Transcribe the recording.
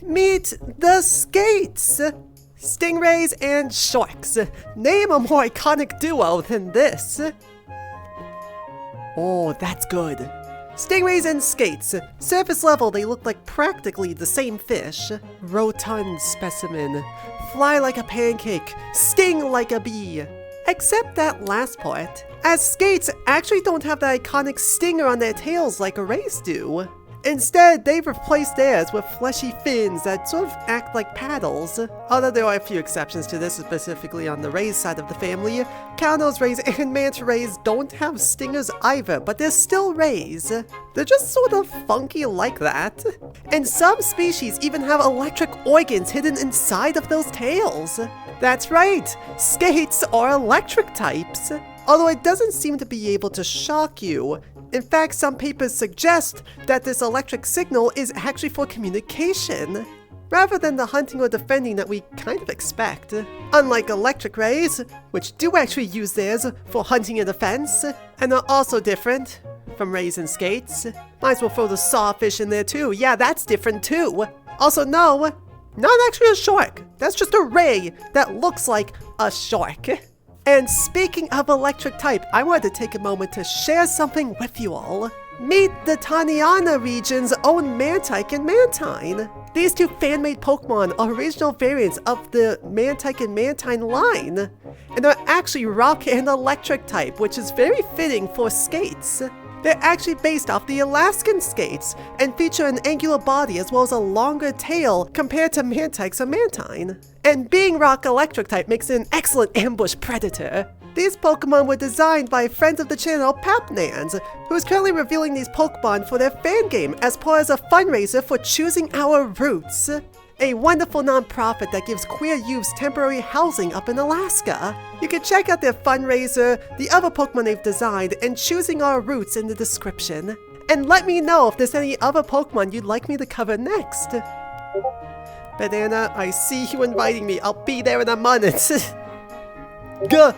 Meet the skates! Stingrays and sharks. Name a more iconic duo than this. Oh, that's good. Stingrays and skates. Surface level, they look like practically the same fish. Rotund specimen. Fly like a pancake. Sting like a bee. Except that last part, as skates actually don't have the iconic stinger on their tails like rays do. Instead, they've replaced theirs with fleshy fins that sort of act like paddles. Although there are a few exceptions to this, specifically on the rays side of the family. Cow-nose rays and manta rays don't have stingers either, but they're still rays. They're just sort of funky like that. And some species even have electric organs hidden inside of those tails. That's right, skates are electric types. Although it doesn't seem to be able to shock you. In fact, some papers suggest that this electric signal is actually for communication, rather than the hunting or defending that we kind of expect. Unlike electric rays, which do actually use theirs for hunting and defense, and are also different from rays and skates. Might as well throw the sawfish in there too. Yeah, that's different too. Also, no, not actually a shark. That's just a ray that looks like a shark. And speaking of electric type, I wanted to take a moment to share something with you all. Meet the Taniana region's own Mantike and Mantine. These two fan-made Pokemon are original variants of the Mantike and Mantine line, and are actually rock and electric type, which is very fitting for skates. They're actually based off the Alaskan skates, and feature an angular body as well as a longer tail compared to Mantikes or Mantine. And being rock electric type makes it an excellent ambush predator. These Pokemon were designed by a friend of the channel, Papnans, who is currently revealing these Pokemon for their fan game as part of a fundraiser for Choosing Our Roots, a wonderful non-profit that gives queer youths temporary housing up in Alaska. You can check out their fundraiser, the other Pokemon they've designed, and Choosing Our Roots in the description. And let me know if there's any other Pokemon you'd like me to cover next. Banana, I see you inviting me. I'll be there in a minute. Gah!